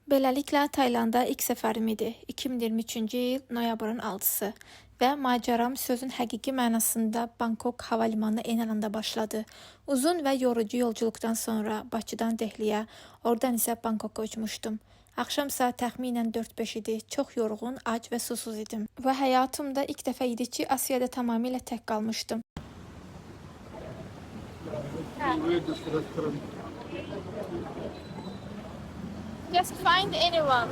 Beləliklə, Tayland'a ilk səfərim idi. 2023-cü il noyabrın 6-sı və macəram sözün həqiqi mənasında Bangkok hava limanına enəndə başladı. Uzun və yorucu yolculuqdan sonra Bakıdan Dehliyə, oradan isə Bangkoka uçmuşdum. Axşam saat təxminən 4-5 idi. Çox yorğun, ac və susuz idim. Və həyatımda ilk dəfə idi ki, Asiyada tamamilə tək qalmışdım. Just find anyone,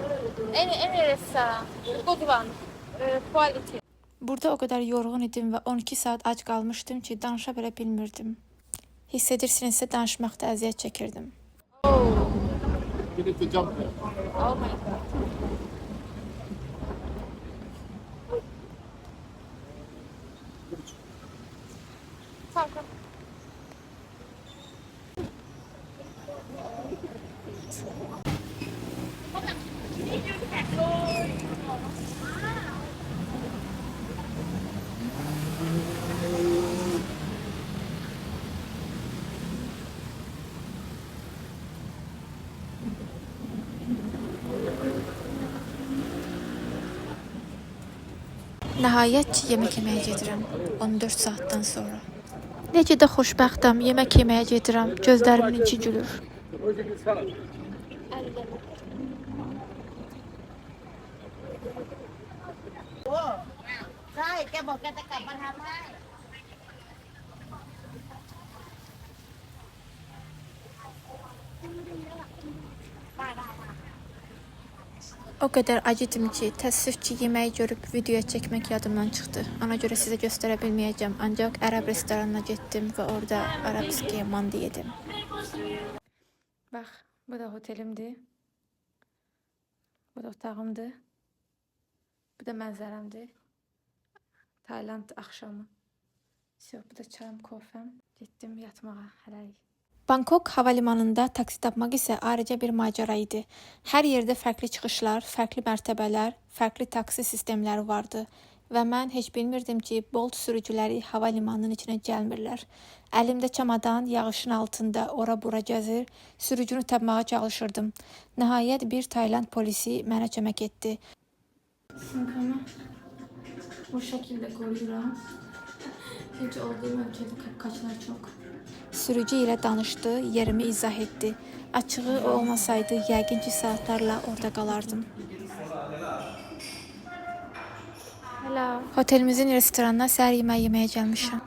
any restaurant, good one, quality. Burada o kadar yorğun idim və 12 saat ac qalmışdım ki, danışa belə bilmirdim. Hiss edirsinizsə danışmaqda əziyyət çəkirdim. Oh my god. Tamam. Nəhayət ki, yemək yeməyə gedirəm 14 saatdan sonra. Necə də xoşbəxtəm, yemək yeməyə gedirəm, gözlərimin içi gülür. O qədər acıdım ki, təəssüf ki, yeməyi görüb videoya çəkmək yadımdan çıxdı. Ona görə sizə göstərə bilməyəcəm, ancaq ərəb restoranına getdim və orada arabiski mandi yedim. Bax, bu da otelimdir. Bu da otağımdır. Bu da mənzərəmdir. Tayland axşamı. Bu da çayım, kofəm. Getdim yatmağa hələlik. Bangkok hava limanında taksi tapmaq isə ayrıca bir macəra idi. Hər yerdə fərqli çıxışlar, fərqli mərtəbələr, fərqli taksi sistemləri vardı və mən heç bilmirdim ki, Bolt sürücüləri hava limanının içinə gəlmirlər. Əlimdə çamadan, yağışın altında ora-bura gəzir, sürücünü tapmağa çalışırdım. Nəhayət bir Tayland polisi mənə kömək etdi. Sınqamı bu şəkildə qoyuram. Heç olduğum ölkədə qapqaçlar çox. Sürücü ilə danışdı, yerimi izah etdi. Açığı o olmasaydı, yəqin ki, saatlarla orada qalardım. Hello. Otelimizin restoranına səhər yeməyi yeməyə gəlmişəm.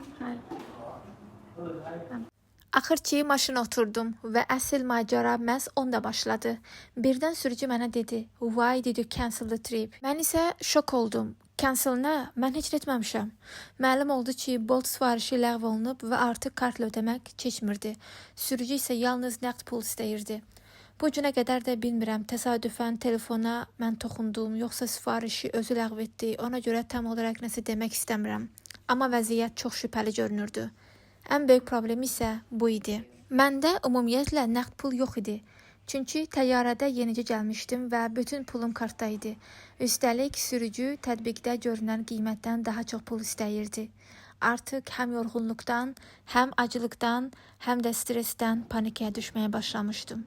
Axır ki, maşına oturdum və əsl macəra məhz onda başladı. Birdən sürücü mənə dedi, "Why did you cancel the trip?" Mən isə şok oldum. Cancel nə? Mən heç etməmişəm. Məlum oldu ki, Bolt sifarişi ləğv olunub və artıq kartla ödəmək keçmirdi. Sürücü isə yalnız nəqd pul istəyirdi. Bu günə qədər də bilmirəm, təsadüfən telefona mən toxundum, yoxsa sifarişi özü ləğv etdi. Ona görə tam olaraq nəsə demək istəmirəm. Amma vəziyyət çox şübhəli görünürdü. Ən böyük problem isə bu idi. Məndə ümumiyyətlə nəqd pul yox idi. Çünki təyyarədə yenicə gəlmişdim və bütün pulum kartda idi. Üstəlik sürücü tətbiqdə görünən qiymətdən daha çox pul istəyirdi. Artıq həm yorğunluqdan, həm acılıqdan, həm də stressdən panikaya düşməyə başlamışdım.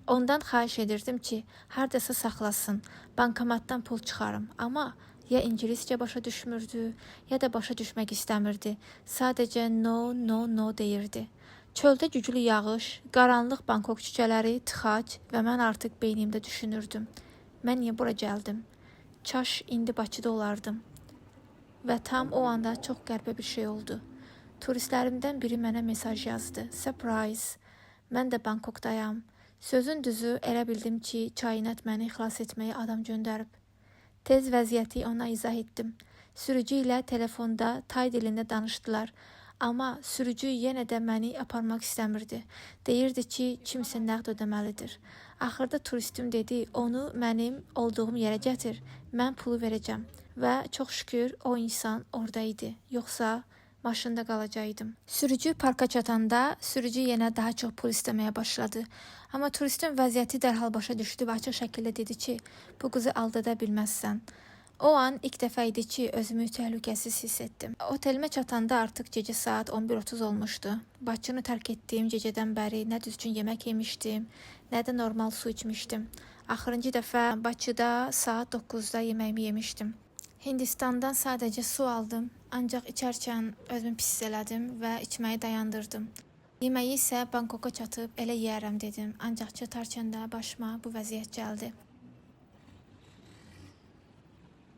Ondan xahiş edirdim ki, hardasa saxlasın, bankomatdan pul çıxarım. Amma ya ingiliscə başa düşmürdü, ya da başa düşmək istəmirdi. Sadəcə no deyirdi. Çöldə güclü yağış, qaranlıq Bangkok küçələri, tıxac və mən artıq beynimdə düşünürdüm. Mən niyə bura gəldim? Kaş indi Bakıda olardım. Və tam o anda çox qəribə bir şey oldu. Turistlərimdən biri mənə mesaj yazdı. Surprise! Mən də Bangkokdayam. Sözün düzü elə bildim ki, kainat məni xilas etməyə adam göndərib. Tez vəziyyəti ona izah etdim. Sürücü ilə telefonda tay dilində danışdılar. Amma sürücü yenə də məni aparmaq istəmirdi. Deyirdi ki, kimsə nəqd ödəməlidir. Axırda turistim dedi, onu mənim olduğum yerə gətir, mən pulu verəcəm. Və çox şükür o insan orada idi. Yoxsa maşında qalacaqdım. Sürücü parka çatanda sürücü yenə daha çox pul istəməyə başladı. Amma turistin vəziyyəti dərhal başa düşdü və açıq şəkildə dedi ki, bu qızı aldada bilməzsən. O an ilk dəfə idi ki, özümü təhlükəsiz hiss etdim. Otelimə çatanda artıq gecə saat 11:30 olmuşdu. Bakını tərk etdiyim gecədən bəri nə düzgün yemək yemişdim, nə də normal su içmişdim. Axırıncı dəfə Bakıda saat 9-da yeməyimi yemişdim. Hindistandan sadəcə su aldım, ancaq içərkən özümü pis elədim və içməyi dayandırdım. Yeməyi isə Bangkoka çatıb elə yeyərəm dedim, ancaq çatarkən də başıma bu vəziyyət gəldi.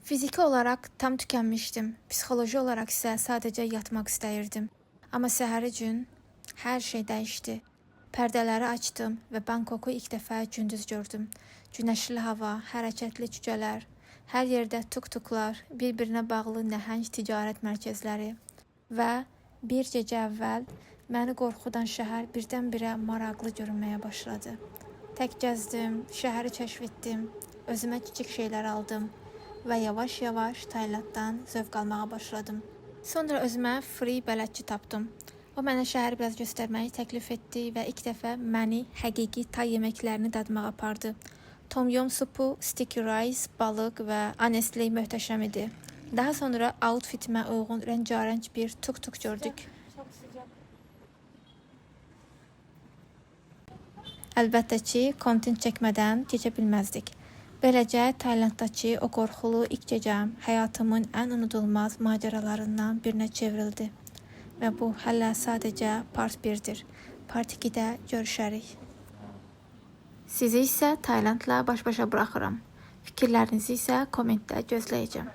Fiziki olaraq tam tükənmişdim, psixoloji olaraq isə sadəcə yatmaq istəyirdim. Amma səhəri gün hər şey dəyişdi. Pərdələri açdım və Bangkoku ilk dəfə gündüz gördüm. Günəşli hava, hərəkətli cücələr, hər yerdə tuk-tuklar, bir-birinə bağlı nəhəng ticarət mərkəzləri və bir gecə əvvəl məni qorxudan şəhər birdən-birə maraqlı görünməyə başladı. Tək gəzdim, şəhəri kəşf etdim, özümə kiçik şeylər aldım və yavaş-yavaş Taylanddan zövq almağa başladım. Sonra özümə free bələdçi tapdım. O mənə şəhəri biraz göstərməyi təklif etdi və ilk dəfə məni həqiqi tay yeməklərini dadmağa apardı. Tom yum supu, sticky rice, balıq və honestly möhtəşəm idi. Daha sonra outfitimə uyğun rəngarəng bir tuk-tuk gördük. Əlbəttə ki, kontent çəkmədən keçə bilməzdik. Beləcə Taylanddakı o qorxulu ilk gecəm həyatımın ən unudulmaz macəralarından birinə çevrildi. Və bu hələ sadəcə part 1-dir. Part 2-də görüşərik. Sizi isə Taylandla baş-başa buraxıram. Fikirlərinizi isə kommentdə gözləyəcəm.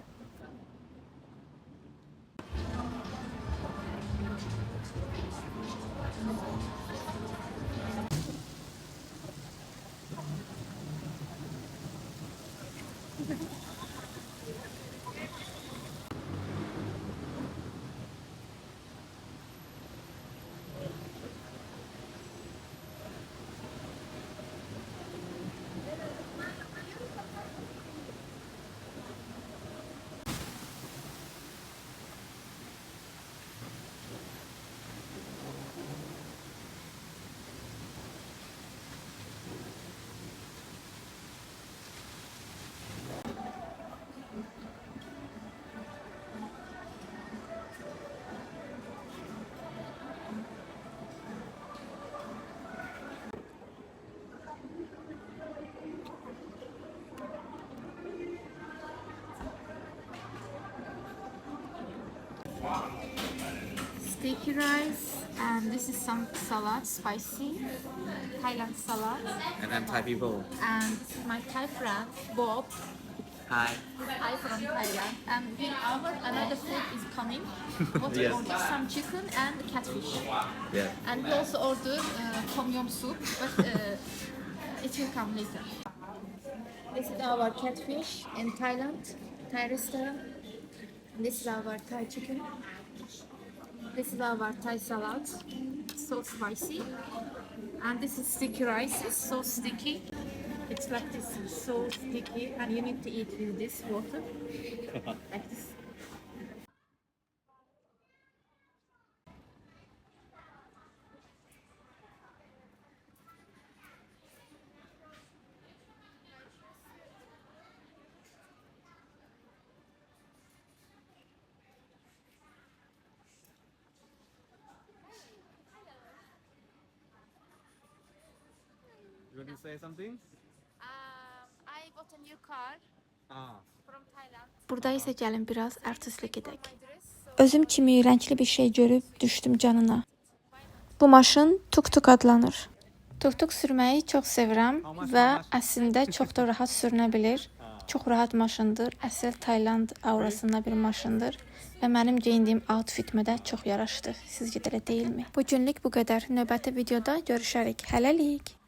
Sticky rice, and this is some salad, spicy Thailand salad. And then Thai people. And my Thai friend Bob, Hi. Hi from Thailand. And our another food is coming. What we Yes. order? Some chicken and catfish. Yeah. And we also order tom yum soup, but it will come later. This is our catfish in Thailand, Thai restaurant. This is our Thai chicken. This is our Thai salad, so spicy. And this is sticky rice, it's so sticky. It's like this, so sticky, and you need to eat with this water, like this. You want to say something? I bought a new car Ah. from Thailand. Burada isə gəlin biraz artistlik edək. Özüm kimi rəngli bir şey görüb düşdüm canına. Bu maşın tuk-tuk adlanır. Tuk-tuk sürməyi çox sevirəm və əslində çox da rahat sürünə bilir. Çox rahat maşındır. Əsl Tayland aurasında bir maşındır və mənim geyindiyim outfitimə də çox yaraşdı. Sizcə də elə deyilmi? Bu günlük bu qədər. Növbəti videoda görüşərik. Hələlik.